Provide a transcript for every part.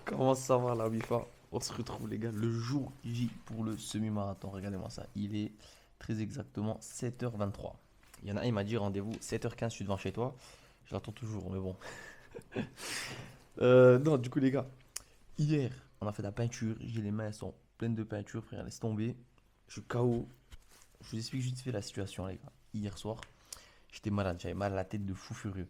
Comment ça va la Wifa? On se retrouve les gars le jour J pour le semi-marathon. Regardez-moi ça. Il est très exactement 7h23. Il y en a un, il m'a dit rendez-vous 7h15, je suis devant chez toi. Je l'attends toujours, mais bon. Non, du coup les gars, hier on a fait de la peinture. J'ai les mains, elles sont pleines de peinture, frère. Laisse tomber. Je suis KO. Je vous explique juste fait la situation les gars. Hier soir, j'étais malade. J'avais mal à la tête de fou furieux.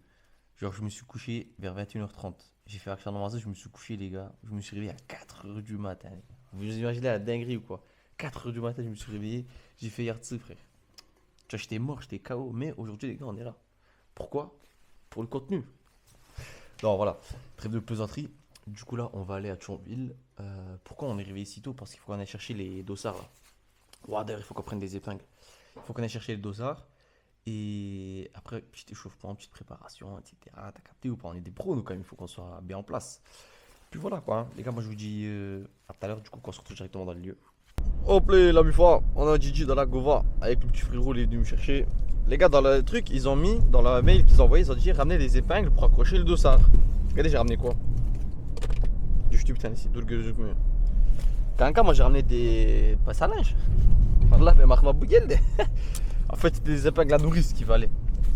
Genre, je me suis couché vers 21h30. J'ai fait action dans je me suis couché, les gars. Je me suis réveillé à 4h du matin. Vous imaginez la dinguerie ou quoi? 4h du matin, je me suis réveillé. J'ai fait Yartse, frère. Tu vois, j'étais mort, j'étais KO. Mais aujourd'hui, les gars, on est là. Pourquoi? Pour le contenu. Non, voilà. Trêve de plaisanterie. Du coup, là, on va aller à Thionville. Pourquoi on est réveillé si tôt? Parce qu'il faut qu'on aille chercher les dossards, là. Ouah, d'ailleurs, il faut qu'on prenne des épingles. Il faut qu'on aille chercher les dossards. Et après, petit échauffement, petite préparation, etc. T'as capté ou pas? On est des pros, nous, quand même. Il faut qu'on soit bien en place. Puis voilà, quoi. Les gars, moi, je vous dis à tout à l'heure, du coup, qu'on se retrouve directement dans le lieu. Hop là, la fois, on a Gigi dans la Gova avec le petit frérot, il est venu me chercher. Les gars, dans le truc, ils ont mis, dans la mail qu'ils ont envoyé, ils ont dit ramener des épingles pour accrocher le dossard. Regardez, j'ai ramené quoi? Du ch'ti, putain, ici, d'où le gueule. Quand moi, j'ai ramené des passes à linge. Voilà, mais marque ma bouguelle. En fait, c'était des épingles à nourrice qu'il fallait.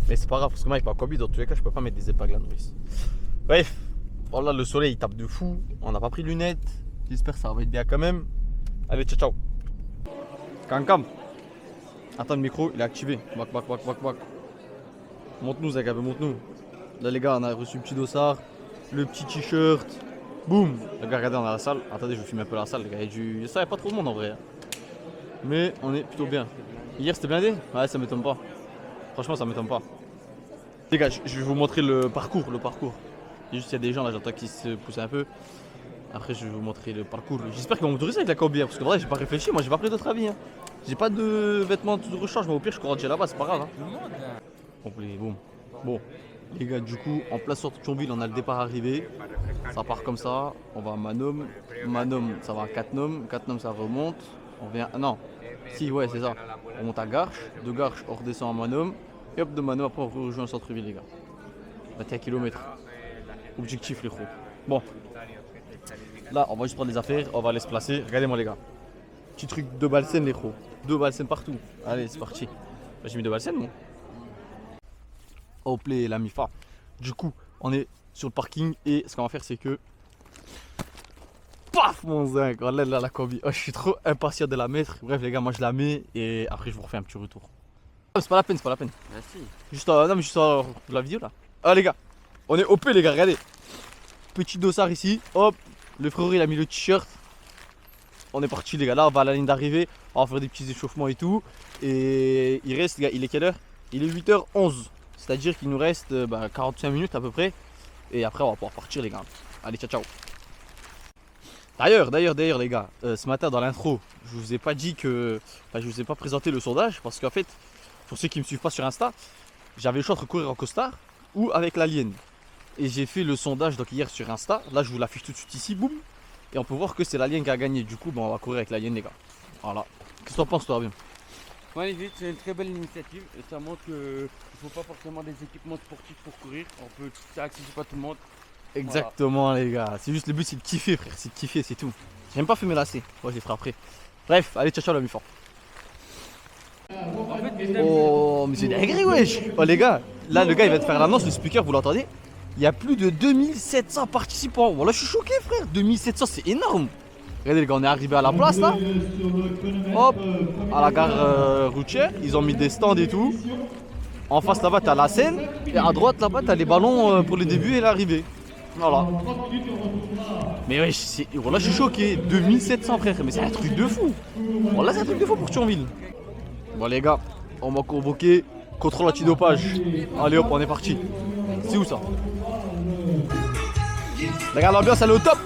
Mais c'est pas grave, parce que moi, avec ma combi, dans tous les cas, je peux pas mettre des épingles à nourrice. Bref, voilà, le soleil il tape de fou. On n'a pas pris de lunettes. J'espère que ça va être bien quand même. Allez, ciao, ciao. Kankam. Attends, le micro, il est activé. Bac. Monte-nous, Zagabe, monte-nous. Là, les gars, on a reçu le petit dossard, le petit t-shirt. Boum. Les gars, regardez, on a la salle. Attendez, je vous filme un peu la salle, les gars. Il y a pas trop de monde en vrai. Mais on est plutôt bien. Hier c'était blindé? Ouais, ça m'étonne pas. Franchement, ça m'étonne pas. Les gars, je vais vous montrer le parcours. Juste, il y a des gens là, j'entends qu'ils se poussent un peu. Après, je vais vous montrer le parcours. J'espère qu'ils vont m'autoriser avec la combi, parce que vrai, j'ai pas réfléchi. Moi, j'ai pas pris d'autre avis. J'ai pas de vêtements de rechange, mais au pire, je cours déjà là-bas, c'est pas grave. Complet, boum. Bon, les gars, du coup, en place sur Thionville, on a le départ arrivé. Ça part comme ça. On va à Manom. Manom, ça va à Cattenom. Cattenom, ça remonte. On vient. Non. Si, ouais, c'est ça. On monte à Garches. De Garches, on redescend à Manom. Et hop, de Manom, après, on rejoint le centre-ville, les gars. 21 km. Objectif, les gros. Bon. Là, on va juste prendre des affaires. On va aller se placer. Regardez-moi, les gars. Petit truc de balsène, les gros. 2 balsènes partout. Allez, c'est parti. J'ai mis 2 balsènes, moi. Hop, la MIFA. Du coup, on est sur le parking. Et ce qu'on va faire, c'est que. Paf mon zinc, voilà là la combi. Oh, je suis trop impatient de la mettre. Bref les gars, moi je la mets et après je vous refais un petit retour. C'est pas la peine, Merci. Juste non mais juste de la vidéo là. Ah les gars, on est OP les gars, regardez. Petit dossard ici, hop. Le frérot il a mis le t-shirt. On est parti les gars, là on va à la ligne d'arrivée. On va faire des petits échauffements et tout. Et il reste les gars, il est quelle heure? Il est 8h11. C'est-à-dire qu'il nous reste 45 minutes à peu près. Et après on va pouvoir partir les gars. Allez ciao ciao. D'ailleurs les gars, ce matin dans l'intro, je vous ai pas dit que. Enfin, je vous ai pas présenté le sondage parce qu'en fait, pour ceux qui me suivent pas sur Insta, j'avais le choix entre courir en costard ou avec l'alien. Et j'ai fait le sondage donc hier sur Insta. Là, je vous l'affiche tout de suite ici, boum. Et on peut voir que c'est l'alien qui a gagné. Du coup, on va courir avec l'alien, les gars. Voilà. Qu'est-ce que t'en penses, toi, bien? Magnifique, c'est une très belle initiative et ça montre qu'il ne faut pas forcément des équipements sportifs pour courir. C'est accessible à tout le monde. Exactement voilà. Les gars, c'est juste le but c'est de kiffer frère, c'est de kiffer, c'est tout. J'aime pas fumer lacet, moi je les ferai après. Bref, allez ciao ciao la mi-fort. Oh mais c'est dingue wesh. Oh les gars, là le gars il va te faire l'annonce, le speaker vous l'entendez? Il y a plus de 2700 participants. Voilà, je suis choqué frère, 2700 c'est énorme. Regardez les gars, on est arrivé à la place là. Hop, à la gare routière, ils ont mis des stands et tout. En face là-bas t'as la scène et à droite là-bas t'as les ballons pour le début et l'arrivée. Voilà. Mais ouais, voilà, je suis choqué. 2700 frère, mais c'est un truc de fou. Voilà, c'est un truc de fou pour Thionville. Bon les gars, on m'a convoqué. Contrôle antidopage. Allez hop, on est parti. C'est où ça? Regarde l'ambiance, elle est au top.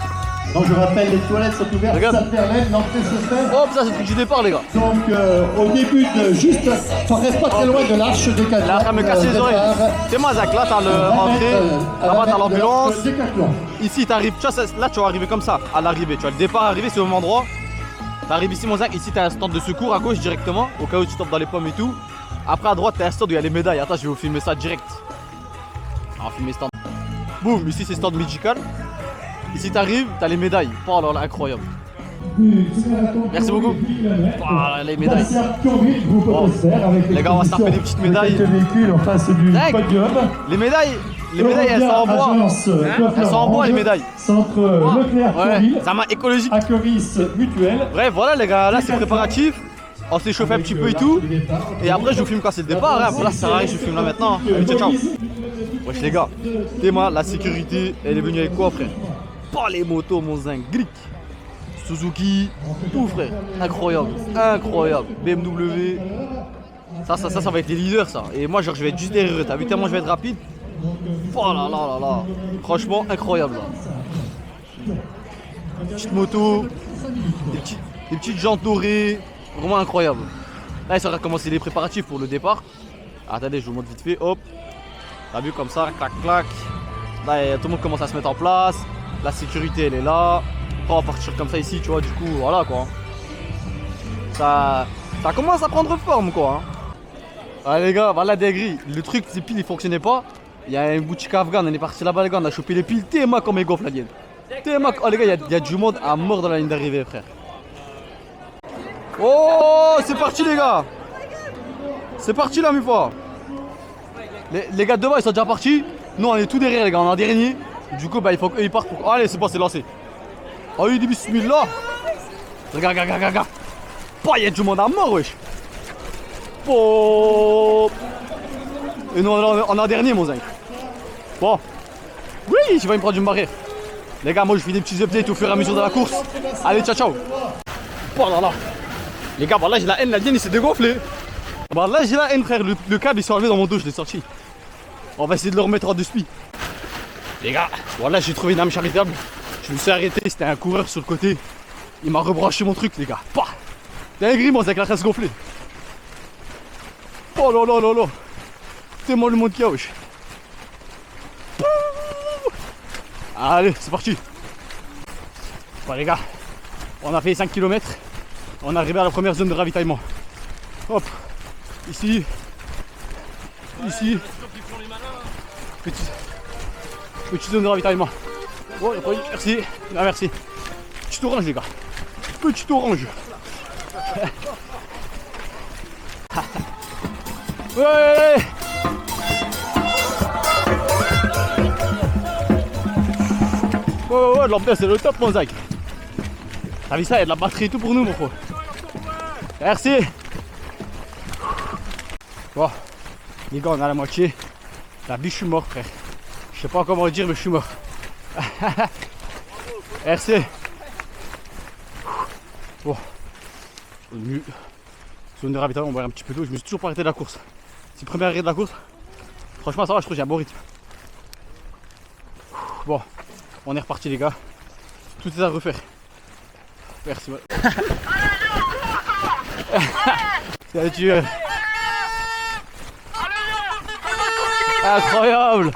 Donc je rappelle, les toilettes sont ouvertes, ça permet l'entrée se fait. Hop, ça c'est le truc du départ les gars. Donc au début de juste, on reste pas très loin de l'arche de Cattenom. Là, me casser les oreilles. C'est moi Zach, là t'as l'entrée, là-bas t'as l'ambulance. Ici t'arrives, tu vois, là tu vas arriver comme ça, à l'arrivée. Tu vois le départ arrivé, c'est au même endroit. T'arrives ici mon Zach, ici t'as un stand de secours à gauche directement, au cas où tu tombes dans les pommes et tout. Après à droite t'as un stand où il y a les médailles. Attends, je vais vous filmer ça direct. On va filmer stand. Boum, ici c'est stand médical. Ici t'arrives, t'as les médailles. Oh là là, incroyable. Merci beaucoup. Voilà, les médailles. Bon. Les gars, on va se taper des petites médailles. Les médailles, elles sont en bois. Elles sont en bois, les médailles. Centre Leclerc, Ouais, ça m'a écologique. Acoris Mutuel. Bref, voilà les gars, là c'est préparatif. On s'est chauffé un petit peu et tout. Et après, je vous filme quand c'est le départ. Hein. Là, ça sert à rien, je vous filme là maintenant. Allez, ciao, ciao. Wesh les gars, Théma, la sécurité, elle est venue avec quoi, frère? Pas les motos, mon zinc, Gric, Suzuki, tout, frère. Incroyable, incroyable. BMW. Ça va être les leaders, ça. Et moi, genre, je vais être juste derrière eux. T'as vu tellement je vais être rapide? Oh là là là là. Franchement, incroyable, là. Petite moto, des petites jantes dorées. Vraiment incroyable. Là, ça va commencer les préparatifs pour le départ. Attendez, je vous montre vite fait. Hop. T'as vu comme ça, clac, clac. Là, tout le monde commence à se mettre en place. La sécurité, elle est là. Après, on va partir comme ça ici, tu vois. Du coup, voilà quoi. Ça commence à prendre forme, quoi. Allez, les gars, voilà des grilles. Le truc, ces piles, ils fonctionnaient pas. Il y a une boutique afghane. On est parti là-bas, les gars. On a chopé les piles. Théma comme les gonfles, la dienne. Théma. Oh, les gars, il y a du monde à mort dans la ligne d'arrivée, frère. Oh, c'est parti les gars. C'est parti là, mes fois. Les gars de devant ils sont déjà partis. Nous on est tout derrière les gars, on est en dernier. Du coup bah il faut qu'eux ils partent pour... Allez c'est bon, c'est lancé. Oh il dit bismillah. Regarde. Bah il y a du monde à mort wesh. Oh. Et nous on est en dernier mon zinc. Bon. Oui je vais me prendre une barrière. Les gars moi je fais des petits updates au fur et à mesure de la course. Allez ciao ciao. Oh là là. Les gars, voilà, j'ai la haine, la dienne il s'est dégonflé. Bah là, j'ai la haine, frère. Le câble il s'est enlevé dans mon dos, je l'ai sorti. On va essayer de le remettre en dessus. Les gars, voilà, j'ai trouvé une âme charitable. Je me suis arrêté, c'était un coureur sur le côté. Il m'a rebranché mon truc, les gars. Bah, t'es gris, moi, avec la tresse gonflée. Oh là là là là. C'est moi le monde qui a, wesh. Allez, c'est parti. Bon, les gars, on a fait 5 km. On est arrivé à la première zone de ravitaillement. Hop, ici, petite zone de ravitaillement. Bon, merci, ah, merci. Petite orange les gars, petite orange. Ouais. Ouais, l'ambiance c'est le top mon Zach. T'as vu ça, il y a de la batterie et tout pour nous mon frère. Merci. Bon, les gars, on a la moitié. La vie, je suis mort, frère. Je sais pas comment le dire, mais je suis mort. Merci. Bon, zone de ravitaillement, on va boire un petit peu d'eau. Je me suis toujours pas arrêté de la course. C'est le premier arrêt de la course. Franchement, ça va, je trouve que j'ai un bon rythme. Bon, on est reparti, les gars. Tout est à refaire. Merci. C'est un tueur. Incroyable.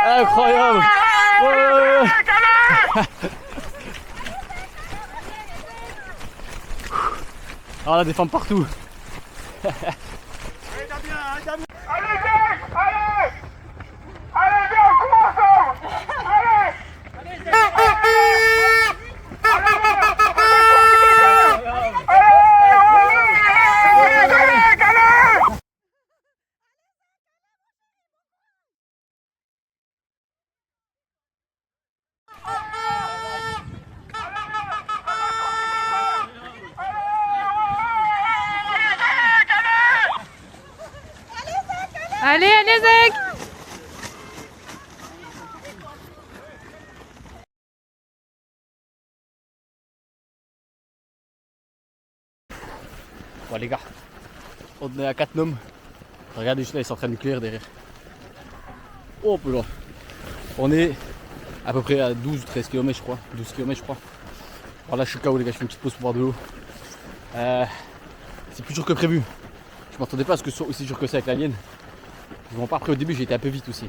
Incroyable. Ouais. Ah là, des femmes partout. Allez, allez, Zach! Bon les gars, on est à 4 noms. Regardez juste là, ils sont en train de nucléaire derrière. Oh peu là. On est à peu près à 12 ou 13 km je crois. 12 km je crois. Alors là je suis KO les gars, je fais une petite pause pour boire de l'eau. C'est plus dur que prévu. Je m'attendais pas à ce que ce soit aussi dur que ça avec la mienne. Bon, pas après au début j'ai été un peu vite aussi.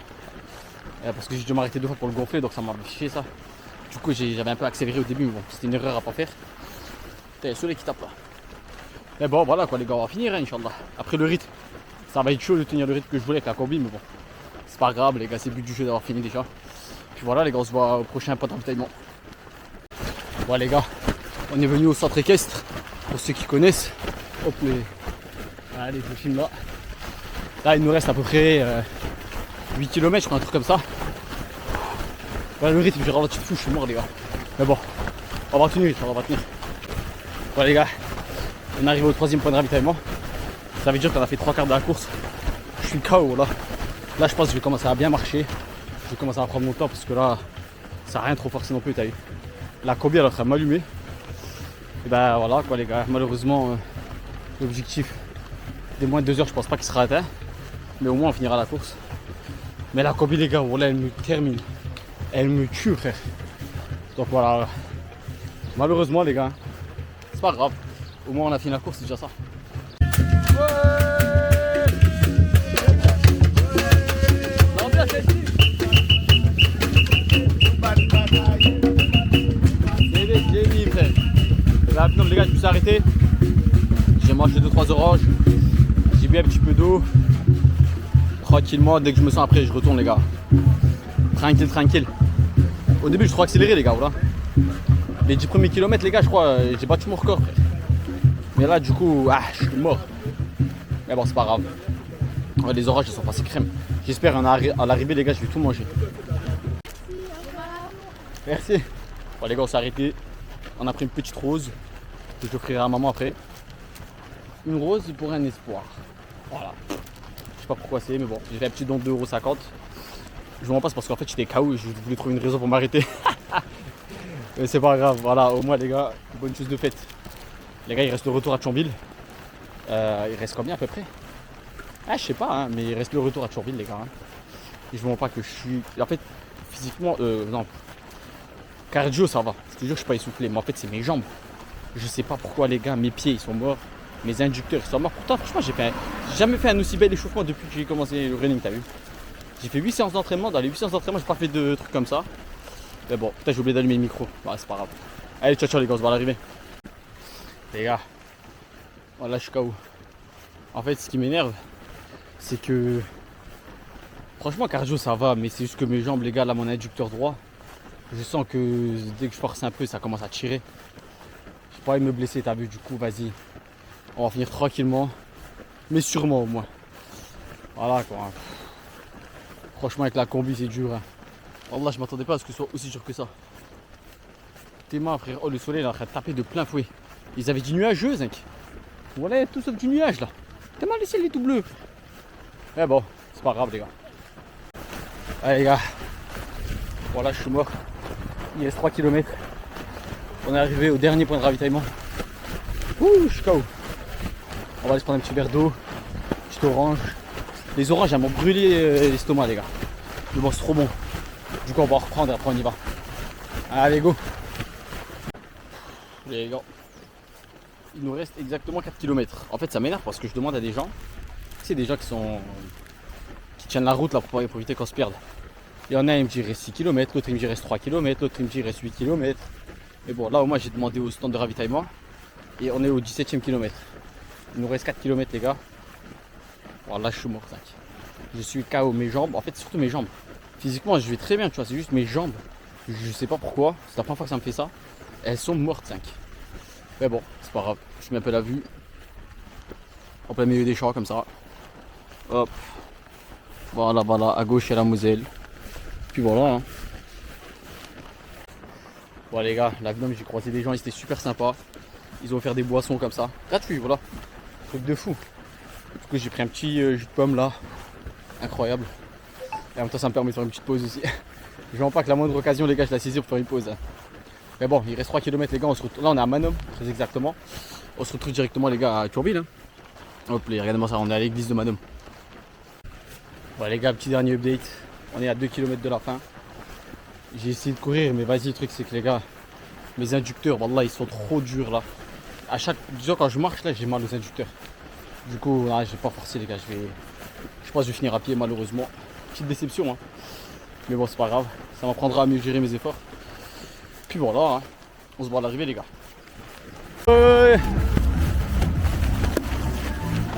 Parce que j'ai dû m'arrêter 2 fois pour le gonfler, donc ça m'a fiché ça. Du coup j'avais un peu accéléré au début, mais bon, c'était une erreur à pas faire. Putain, il y a le soleil qui tape là. Mais bon voilà quoi les gars, on va finir hein, Inch'Allah. Après le rythme, ça va être chaud de tenir le rythme que je voulais avec la combi, mais bon. C'est pas grave les gars, c'est le but du jeu d'avoir fini déjà. Puis voilà les gars, on se voit au prochain point d'avitaillement. Bon les gars, on est venu au centre équestre, pour ceux qui connaissent. Hop les... Allez, je filme là. Là il nous reste à peu près 8 km, je crois, un truc comme ça. Ouais, le rythme, j'ai ralenti de fou, je suis mort les gars. Mais bon, on va tenir, on va tenir. Bon les gars, on arrive au 3e point de ravitaillement. Ça veut dire qu'on a fait 3 quarts de la course. Je suis KO là. Là je pense que je vais commencer à bien marcher. Je vais commencer à prendre mon temps parce que là, ça n'a rien trop forcé non plus, t'as vu. La combi elle est en train de m'allumer. Et ben voilà quoi les gars, malheureusement l'objectif des moins de 2 heures je pense pas qu'il sera atteint. Mais au moins on finira la course. Mais la combi les gars, voilà, elle me termine. Elle me tue frère. Donc voilà. Malheureusement les gars, c'est pas grave. Au moins on a fini la course, c'est déjà ça. Là, non, les gars, je me suis arrêté. J'ai mangé 2-3 oranges. J'ai bu un petit peu d'eau. Tranquillement, dès que je me sens après, je retourne, les gars. Tranquille, tranquille. Au début, je suis trop accéléré, les gars. Voilà. Les 10 premiers kilomètres, les gars, je crois, j'ai battu mon record. Mais là, du coup, je suis mort. Mais bon, c'est pas grave. Ouais, les oranges, elles sont passées crème. J'espère à l'arrivée, les gars, je vais tout manger. Merci. Bon, les gars, on s'est arrêté. On a pris une petite rose que j'offrirai à maman après. Une rose pour un espoir. Voilà. Je sais pas pourquoi c'est, mais bon, j'ai fait un petit don de 2,50 €. Je m'en passe parce qu'en fait j'étais KO et je voulais trouver une raison pour m'arrêter. Mais c'est pas grave, voilà, au moins les gars, bonne chose de fête. Les gars, il reste le retour à Thionville. Il reste combien à peu près? Je sais pas, hein, mais il reste le retour à Thionville, les gars. Hein. Et je vous montre pas que je suis. En fait, physiquement, non. Cardio, ça va. Je te jure, je suis pas essoufflé. Mais en fait, c'est mes jambes. Je sais pas pourquoi, les gars, mes pieds ils sont morts. Mes inducteurs ils sont morts. Pourtant, franchement, j'ai jamais fait un aussi bel échauffement depuis que j'ai commencé le running, t'as vu? J'ai fait 8 séances d'entraînement. Dans les 8 séances d'entraînement, j'ai pas fait de trucs comme ça. Mais bon, putain, j'ai oublié d'allumer le micro. Ouais, c'est pas grave. Allez, ciao, ciao, les gars, on se voit à l'arrivée. Les gars, voilà, je suis KO. En fait, ce qui m'énerve, c'est que. Franchement, cardio, ça va. Mais c'est juste que mes jambes, les gars, là, mon inducteur droit. Je sens que dès que je force un peu, ça commence à tirer. J'ai pas envie de me blesser, t'as vu, du coup, vas-y. On va finir tranquillement, mais sûrement au moins. Voilà quoi. Franchement, avec la combi, c'est dur. Hein. Wallah, je m'attendais pas à ce que ce soit aussi dur que ça. Tes mains, frère. Oh, le soleil est en train de taper de plein fouet. Ils avaient du nuageux, zinc. Voilà, tout sauf du nuage là. T'es mal laissé les tout bleus. Mais bon, c'est pas grave, les gars. Allez, les gars. Voilà, je suis mort. Il reste 3 km. On est arrivé au dernier point de ravitaillement. Ouh, je suis KO. On va aller se prendre un petit verre d'eau, petite orange. Les oranges, elles m'ont brûlé l'estomac, les gars. Mais bon, c'est trop bon. Du coup, on va reprendre et après on y va. Allez, go. Les gars, il nous reste exactement 4 km. En fait, ça m'énerve parce que je demande à des gens, c'est des gens qui tiennent la route là pour éviter qu'on se perde. Il y en a, il me dit il reste 6 km, l'autre il me dit il reste 3 km, l'autre il me dit il reste 8 km. Mais bon, là au moins j'ai demandé au stand de ravitaillement et on est au 17e kilomètre. Il nous reste 4 km, les gars. Bon, là je suis mort, 5. Je suis KO, mes jambes, en fait surtout mes jambes. Physiquement je vais très bien, tu vois, c'est juste mes jambes. Je sais pas pourquoi, c'est la première fois que ça me fait ça. Elles sont mortes, 5. Mais bon, c'est pas grave, je mets un peu la vue. En plein milieu des champs comme ça. Hop. Voilà, voilà, à gauche il y a la Moselle. Puis voilà. Hein. Bon les gars, la Gnome, j'ai croisé des gens, ils étaient super sympas. Ils ont offert des boissons comme ça. Gratuit, voilà. Truc de fou. Du coup j'ai pris un petit jus de pomme là. Incroyable. Et en même temps ça me permet de faire une petite pause aussi. Je vois pas que la moindre occasion les gars je la saisis pour faire une pause. Hein. Mais bon, il reste 3 km les gars, on se retrouve. Là on est à Manom, très exactement. On se retrouve directement les gars à Thionville. Hein. Hop là, regardez-moi ça, on est à l'église de Manom. Bon les gars, petit dernier update. On est à 2 km de la fin. J'ai essayé de courir, mais vas-y, le truc c'est que les gars, mes inducteurs, wallah, ils sont trop durs là. À chaque, disons quand je marche là, j'ai mal aux inducteurs. Du coup, là, j'ai pas forcé les gars. Je pense que je vais finir à pied malheureusement. Petite déception, hein. Mais bon, c'est pas grave. Ça m'apprendra à mieux gérer mes efforts. Puis voilà, hein. On se voit à l'arrivée les gars.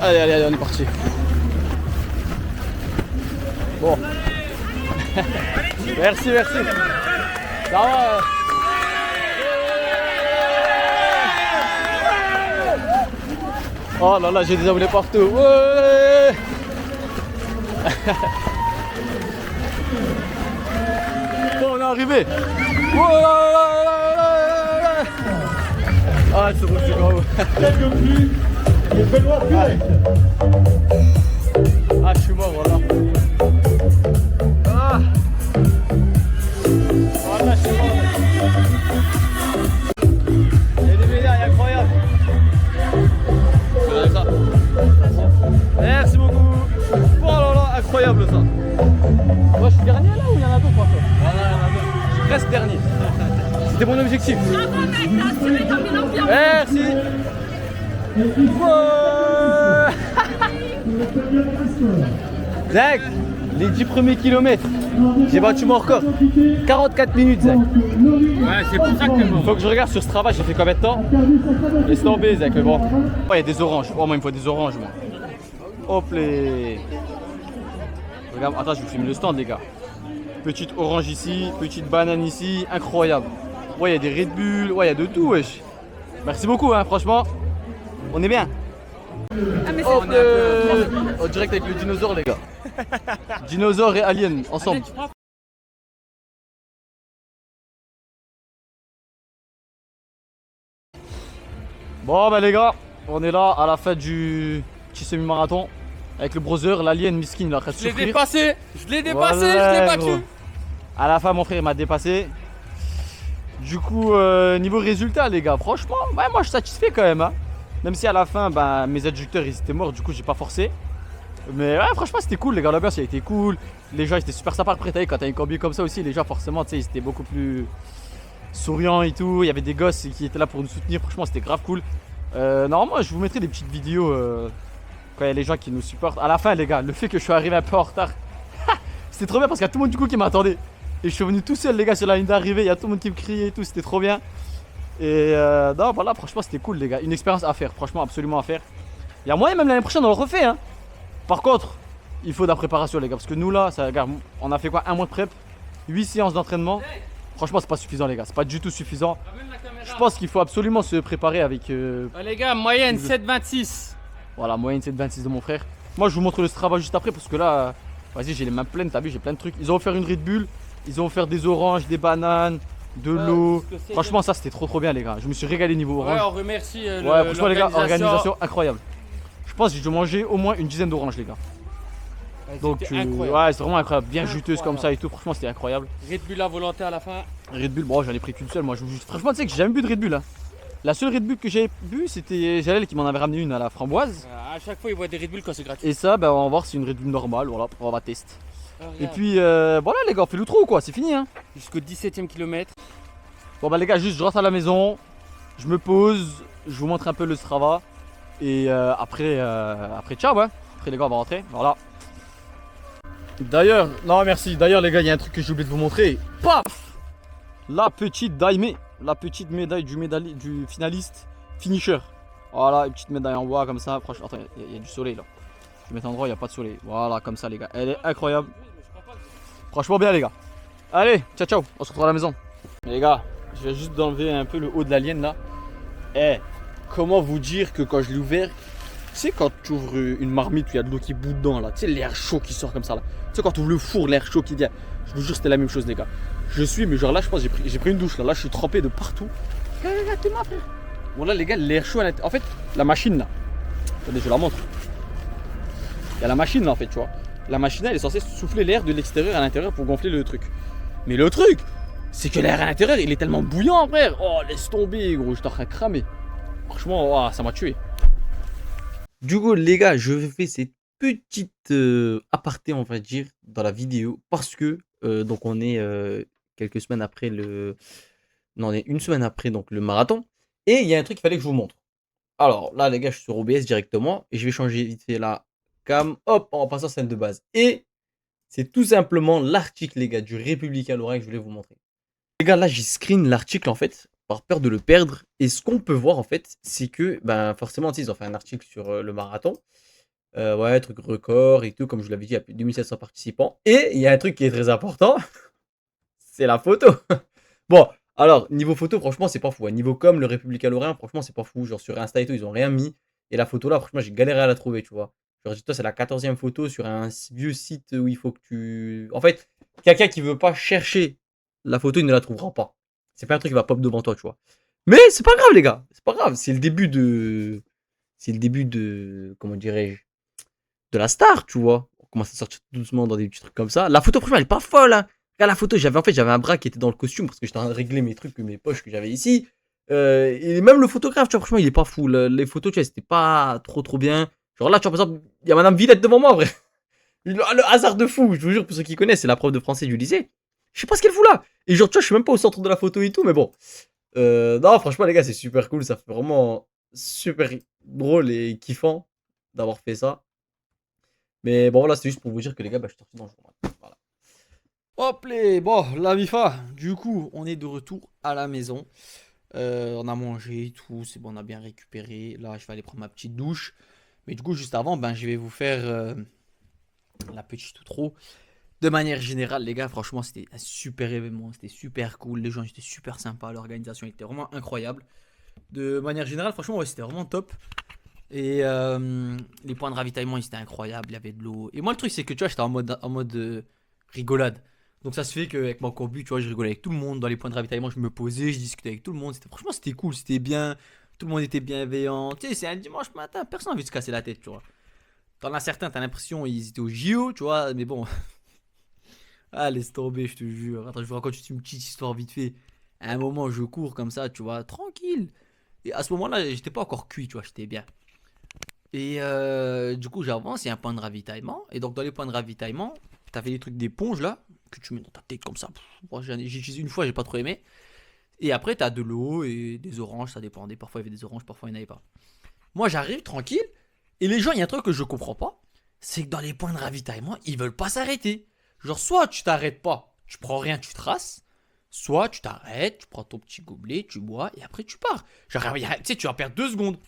Allez, allez, allez, on est parti. Bon. Merci, merci. Ça va. Oh là là, j'ai des abonnés partout. Ouais. Bon, on est arrivé. Ouais. Ah, c'est bon, c'est grave. Ah, je suis mort, voilà. Ah. Voilà, je suis mort. Il y a des médailles incroyables. Regardez ça. Merci beaucoup. Oh là là, incroyable ça. Moi, je suis dernier là ou il y en a d'autres encore? Ah, il y en a d'autres. Je suis presque dernier. C'était mon objectif. Merci. Zach, les 10 premiers kilomètres, j'ai battu mon record. 44 minutes, Zach. Ouais, c'est pour ça que t'es mort. Faut que je regarde sur Strava, j'ai fait combien de temps? Laisse tomber, Zach, mais bon. Oh, il y a des oranges. Oh, moi, il me faut des oranges, moi. Hop les. Regarde, attends, je vous filme le stand, les gars. Petite orange ici, petite banane ici, incroyable. Ouais, il y a des Red Bull, ouais, il y a de tout, wesh. Merci beaucoup, hein, franchement. On est bien. Ah, mais Hop, en direct avec le dinosaure, les gars. Dinosaure et alien, ensemble. Bon, bah, les gars, on est là à la fin du petit semi-marathon. Avec le brother, l'alien miskin, il a reste Je l'ai dépassé, je l'ai dépassé, je l'ai battu. À la fin, mon frère m'a dépassé. Du coup, niveau résultat, les gars, franchement, ouais, moi je suis satisfait quand même. Hein. Même si à la fin, bah, mes adducteurs ils étaient morts, du coup, j'ai pas forcé. Mais ouais, franchement, c'était cool, les gars. L'ambiance, il a été cool. Les gens, ils étaient super sympas. Après, quand t'as une combi comme ça aussi, les gens, forcément, tu sais, ils étaient beaucoup plus souriants et tout. Il y avait des gosses qui étaient là pour nous soutenir. Franchement, c'était grave cool. Normalement, je vous mettrai des petites vidéos quand il y a les gens qui nous supportent. À la fin, les gars, le fait que je suis arrivé un peu en retard, c'était trop bien parce qu'il y a tout le monde du coup qui m'attendait. Et je suis venu tout seul, les gars, sur la ligne d'arrivée. Il y a tout le monde qui me criait et tout. C'était trop bien. Et non, voilà, franchement, c'était cool, les gars. Une expérience à faire, franchement, absolument à faire. Il y a moyen, même l'année prochaine, on le refait. Hein. Par contre, il faut de la préparation, les gars. Parce que nous, là, ça, regarde, on a fait quoi? Un mois de prep, 8 séances d'entraînement. Franchement, c'est pas suffisant, les gars. C'est pas du tout suffisant. Je pense qu'il faut absolument se préparer avec. Les gars, moyenne 7,26. Voilà, moyenne 7,26 de mon frère. Moi, je vous montre le Strava juste après parce que là, vas-y, j'ai les mains pleines. T'as vu, j'ai plein de trucs. Ils ont offert une Red Bull. Ils ont offert des oranges, des bananes, de l'eau. Franchement, ça, c'était trop bien, les gars. Je me suis régalé niveau orange. Ouais, on remercie ouais, franchement, les gars, organisation incroyable. Je pense que j'ai dû manger au moins une dizaine d'oranges, les gars. Donc, ouais, c'est vraiment incroyable. Bien juteuse comme ça et tout. Franchement, c'était incroyable. Red Bull à volonté à la fin. Red Bull, bon, j'en ai pris qu'une seule. Moi, franchement, tu sais que j'ai jamais bu de Red Bull. Hein. La seule Red Bull que j'ai bu, c'était Jalel qui m'en avait ramené une à la framboise. À chaque fois, il boit des Red Bull quand c'est gratuit. Et ça, ben, on va voir si c'est une Red Bull normale. Voilà, on va tester. Et puis, voilà, les gars, on fait l'outro ou quoi? C'est fini, hein. Jusqu'au 17ème kilomètre. Bon, bah, les gars, juste, je rentre à la maison. Je me pose. Je vous montre un peu le Strava. Et après, ciao, ouais. Après, les gars, on va rentrer. Voilà. D'ailleurs, non, merci. D'ailleurs, les gars, il y a un truc que j'ai oublié de vous montrer. Paf! La petite daimé. La petite médaille du finaliste finisher. Voilà, une petite médaille en bois comme ça. Franchement, attends, il y a du soleil là. Je vais mettre un endroit où il n'y a pas de soleil. Voilà, comme ça, les gars. Elle est incroyable. Franchement, bien, les gars. Allez, ciao, ciao. On se retrouve à la maison. Les gars, je viens juste d'enlever un peu le haut de l'alien là. Eh, comment vous dire que quand je l'ai ouvert, tu sais, quand tu ouvres une marmite où il y a de l'eau qui bout dedans là, tu sais, l'air chaud qui sort comme ça là. Tu sais, quand tu ouvres le four, l'air chaud qui vient. Je vous jure, c'était la même chose, les gars. Je suis, mais genre là, je pense j'ai pris une douche là. Là, je suis trempé de partout. Regarde-moi, frère. Bon, là, les gars, l'air chaud à l'intérieur. En fait, la machine là. Attendez, je la montre. Il y a la machine là, en fait, tu vois. La machine là, elle est censée souffler l'air de l'extérieur à l'intérieur pour gonfler le truc. Mais le truc, c'est que l'air à l'intérieur, il est tellement bouillant, frère. Oh, laisse tomber, gros. Je suis en train de cramer. Franchement, oh, ça m'a tué. Du coup, les gars, je fais cette petite aparté, on va dire, dans la vidéo parce que donc on est quelques semaines après le. Non, on est une semaine après donc le marathon. Et il y a un truc qu'il fallait que je vous montre. Alors là, les gars, je suis sur OBS directement et je vais changer vite fait la cam. Hop, en passant scène de base. Et c'est tout simplement l'article, les gars, du Républicain Lorrain que je voulais vous montrer. Les gars, là, j'ai screen l'article en fait par peur de le perdre. Et ce qu'on peut voir en fait, c'est que ben forcément, ils ont fait un article sur le marathon. Ouais, truc record et tout, comme je vous l'avais dit, il y a plus de 2700 participants. Et il y a un truc qui est très important, c'est la photo. Bon, alors, niveau photo, franchement, c'est pas fou. Hein. Niveau com, le Républicain Lorrain, franchement, c'est pas fou. Genre sur Insta et tout, ils ont rien mis. Et la photo là, franchement, j'ai galéré à la trouver, tu vois. Genre, dis-toi, c'est la 14e photo sur un vieux site où il faut que tu. En fait, quelqu'un qui veut pas chercher la photo, il ne la trouvera pas. C'est pas un truc qui va pop devant toi, tu vois. Mais c'est pas grave, les gars. C'est pas grave. C'est le début de. C'est le début de. Comment dirais-je? De la star, tu vois. On commence à sortir doucement dans des petits trucs comme ça. La photo, franchement, elle est pas folle, hein. Regarde la photo, j'avais un bras qui était dans le costume parce que j'étais en train de régler mes trucs, mes poches que j'avais ici. Et même le photographe, tu vois, franchement, il est pas fou. Les photos, tu vois, c'était pas trop bien. Genre là, tu vois, par exemple, il y a Madame Villette devant moi, vrai. Le hasard de fou, je vous jure, pour ceux qui connaissent, c'est la prof de français du lycée. Je sais pas ce qu'elle fout là. Et genre, tu vois, je suis même pas au centre de la photo et tout, mais bon. Non, franchement, les gars, c'est super cool. Ça fait vraiment super drôle et kiffant d'avoir fait ça. Mais bon, voilà, c'était juste pour vous dire que les gars, bah, je suis sorti dans le journal. Voilà. Hop les, bon, la Mifa, du coup, on est de retour à la maison. On a mangé et tout, c'est bon, on a bien récupéré. Là, je vais aller prendre ma petite douche. Mais du coup, juste avant, ben, je vais vous faire la petite outro. De manière générale, les gars, franchement, c'était un super événement. C'était super cool. Les gens étaient super sympas. L'organisation était vraiment incroyable. De manière générale, franchement, ouais, c'était vraiment top. Et les points de ravitaillement, ils étaient incroyables. Il y avait de l'eau. Et moi, le truc, c'est que tu vois, j'étais en mode rigolade. Donc, ça se fait qu'avec mon combu, tu vois, je rigolais avec tout le monde. Dans les points de ravitaillement, je me posais, je discutais avec tout le monde. Franchement, c'était cool. C'était bien. Tout le monde était bienveillant. Tu sais, c'est un dimanche matin. Personne n'a envie de se casser la tête, tu vois. T'en as certains, t'as l'impression ils étaient au JO, tu vois. Mais bon. Ah, laisse tomber, je te jure. Attends, je vous raconte une petite histoire vite fait. À un moment, je cours comme ça, tu vois, tranquille. Et à ce moment-là, j'étais pas encore cuit, tu vois, j'étais bien. Et du coup, j'avance, il y a un point de ravitaillement. Et donc, dans les points de ravitaillement, t'avais des trucs d'éponge là, que tu mets dans ta tête comme ça. Moi, j'ai utilisé une fois, j'ai pas trop aimé. Et après, t'as de l'eau et des oranges, ça dépendait. Parfois, il y avait des oranges, parfois, il n'y en avait pas. Moi, j'arrive tranquille. Et les gens, il y a un truc que je comprends pas. C'est que dans les points de ravitaillement, ils veulent pas s'arrêter. Genre, soit tu t'arrêtes pas, tu prends rien, tu traces. Soit tu t'arrêtes, tu prends ton petit gobelet, tu bois et après tu pars. Genre, tu sais, tu vas perdre 2 secondes.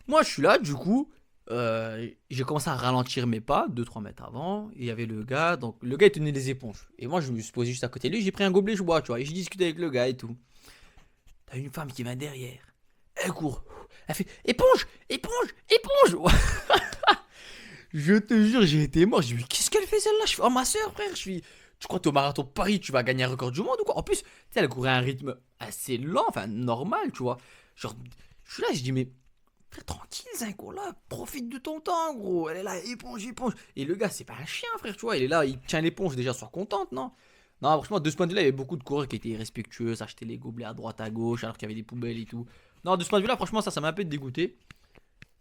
Moi, je suis là, du coup, j'ai commencé à ralentir mes pas, 2-3 mètres avant. Et il y avait le gars, donc le gars il tenait les éponges. Et moi, je me suis posé juste à côté de lui, j'ai pris un gobelet, je bois, tu vois. Et j'ai discuté avec le gars et tout. T'as une femme qui vient derrière. Elle court. Elle fait éponge, éponge, éponge. Je te jure, j'ai été mort. J'ai dit, mais qu'est-ce qu'elle fait celle-là? Je fais, oh ma soeur, frère. Tu crois que t'es au marathon de Paris, tu vas gagner un record du monde ou quoi? En plus, tu sais, elle courait à un rythme assez lent, enfin normal, tu vois. Genre, je suis là, je dis, mais frère, tranquille, Zinco, là, profite de ton temps, gros. Elle est là, éponge, éponge. Et le gars, c'est pas un chien, frère, tu vois. Il est là, il tient l'éponge, déjà, sois contente, non? Non, franchement, de ce point de vue-là, il y avait beaucoup de coureurs qui étaient irrespectueux, s'achetaient les gobelets à droite, à gauche, alors qu'il y avait des poubelles et tout. Non, de ce point de vue-là, franchement, ça m'a un peu dégoûté.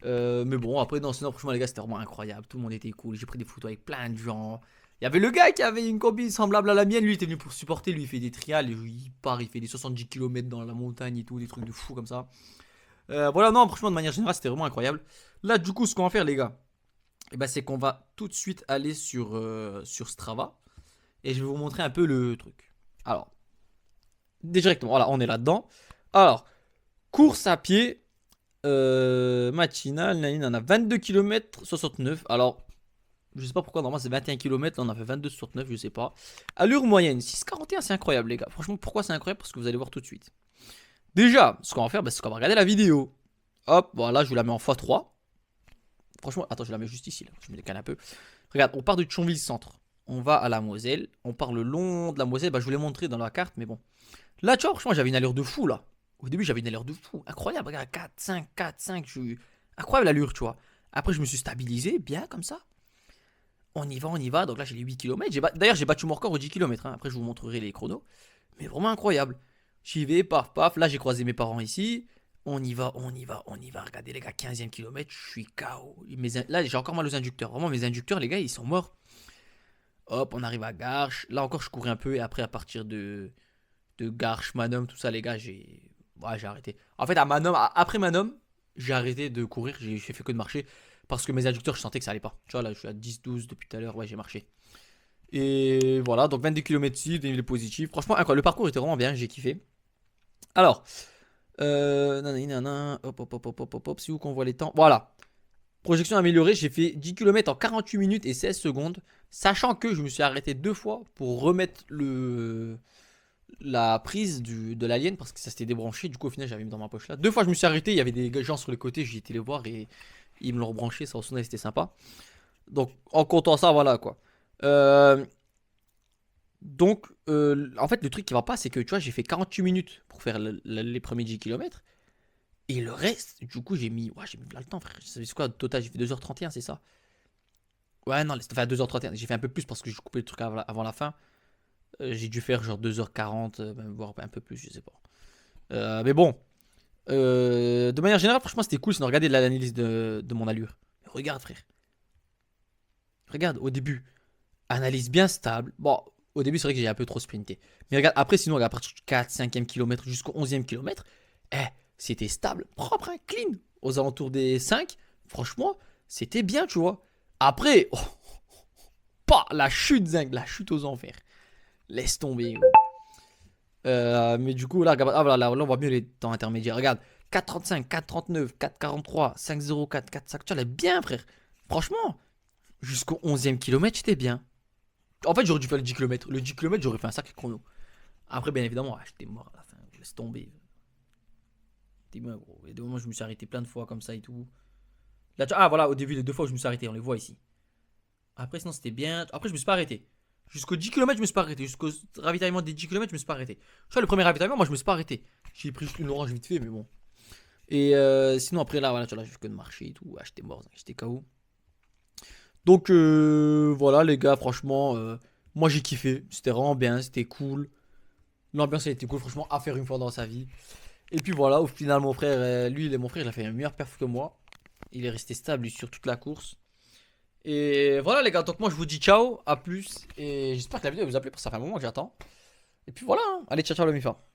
Mais bon, après, non, sinon, franchement, les gars, c'était vraiment incroyable. Tout le monde était cool. J'ai pris des photos avec plein de gens. Il y avait le gars qui avait une combi semblable à la mienne. Lui, il était venu pour supporter. Lui, il fait des trials. Il part, il fait des 70 km dans la montagne et tout. Des trucs de fou comme ça. Voilà, non, franchement, de manière générale, c'était vraiment incroyable. Là, du coup, ce qu'on va faire, les gars, c'est qu'on va tout de suite aller sur Strava. Et je vais vous montrer un peu le truc. Alors, directement, voilà, on est là-dedans. Alors, course à pied. Matinale, on a 22 km 69. Alors, je sais pas pourquoi, normalement c'est 21 km. Là, on a fait 22 69, je sais pas. Allure moyenne 6,41, c'est incroyable, les gars. Franchement, pourquoi c'est incroyable? Parce que vous allez voir tout de suite. Déjà, ce qu'on va faire, c'est qu'on va regarder la vidéo. Hop, voilà, je vous la mets en x3. Franchement, attends, je la mets juste ici. Là. Je me décale un peu. Regarde, on part de Thionville Centre. On va à la Moselle. On part le long de la Moselle. Je vous l'ai montré dans la carte, mais bon. Là, tu vois, franchement, j'avais une allure de fou, là. Au début, j'avais une allure de fou. Incroyable. Regarde, 4, 5, 4, 5. Incroyable l'allure, tu vois. Après, je me suis stabilisé, bien comme ça. On y va, on y va. Donc là, j'ai les 8 km. D'ailleurs, j'ai battu mon record aux 10 km. Hein. Après, je vous montrerai les chronos. Mais vraiment incroyable. J'y vais, paf, paf. Là, j'ai croisé mes parents ici. On y va, on y va, on y va. Regardez, les gars, 15e kilomètre. Je suis KO. Là, j'ai encore mal aux inducteurs. Vraiment, mes inducteurs, les gars, ils sont morts. Hop, on arrive à Garches. Là encore, je courais un peu. Et après, à partir de Garches, Manom, tout ça, les gars, j'ai arrêté. En fait, après Manom, j'ai arrêté de courir. J'ai fait que de marcher. Parce que mes inducteurs, je sentais que ça allait pas. Tu vois, là, je suis à 10-12 depuis tout à l'heure. Ouais, j'ai marché. Et voilà, donc 22 km ici, dénivelé positif. Franchement, le parcours était vraiment bien. J'ai kiffé. Alors, hop, hop, hop, hop, hop, hop, hop. C'est où qu'on voit les temps? Voilà. Projection améliorée, j'ai fait 10 km en 48 minutes et 16 secondes. Sachant que je me suis arrêté 2 fois pour remettre la prise de l'alien parce que ça s'était débranché. Du coup, au final, j'avais mis dans ma poche là. 2 fois, je me suis arrêté. Il y avait des gens sur les côtés. J'ai été les voir et ils me l'ont rebranché. Ça, au final, c'était sympa. Donc, en comptant ça, voilà quoi. En fait, le truc qui va pas, c'est que tu vois, j'ai fait 48 minutes pour faire les premiers 10 km. Et le reste, du coup, j'ai mis là le temps, frère. C'est quoi, au total, j'ai fait 2h31, c'est ça? Ouais, non, c'était à 2h31. J'ai fait un peu plus parce que j'ai coupé le truc avant la fin. J'ai dû faire genre 2h40, voire un peu plus, je sais pas. Mais bon, de manière générale, franchement, c'était cool. Sinon, regardez l'analyse de mon allure. Regarde, frère. Regarde, au début, analyse bien stable. Bon, au début, c'est vrai que j'ai un peu trop sprinté. Mais regarde, après, sinon, regarde, à partir du 4, 5e kilomètre jusqu'au 11e kilomètre, c'était stable, propre, hein, clean. Aux alentours des 5, franchement, c'était bien, tu vois. Après, pas la chute, zinc, la chute aux enfers. Laisse tomber. Mais du coup, là, voilà, là, on voit mieux les temps intermédiaires. Regarde, 4,35, 4,39, 4,43, 5,04, 4,5. Tu vois, là, bien, frère. Franchement, jusqu'au 11e kilomètre, j'étais bien. En fait, j'aurais dû faire le 10 km. Le 10 km, j'aurais fait un sacré chrono. Après, bien évidemment, j'étais mort à la fin. Laisse tomber. J'étais bien, gros. Et des moments, je me suis arrêté plein de fois comme ça et tout. Là, voilà, au début, les 2 fois où je me suis arrêté, on les voit ici. Après, sinon, c'était bien. Après, je me suis pas arrêté. Jusqu'au 10 km, je me suis pas arrêté. Jusqu'au ravitaillement des 10 km, je me suis pas arrêté. Tu vois, le premier ravitaillement, moi, je me suis pas arrêté. J'ai pris juste une orange vite fait, mais bon. Et sinon, après, là, voilà, tu vois, là, j'ai fait que de marcher et tout. J'étais mort, j'étais KO. Donc, voilà, les gars, franchement, moi, j'ai kiffé. C'était vraiment bien, c'était cool. L'ambiance, elle était cool, franchement, à faire une fois dans sa vie. Et puis voilà, au final, mon frère, mon frère, il a fait une meilleure perf que moi. Il est resté stable lui, sur toute la course. Et voilà les gars, donc moi je vous dis ciao, à plus. Et j'espère que la vidéo vous a plu parce que ça fait un moment que j'attends. Et puis voilà, hein. Allez, ciao ciao la mi-fa.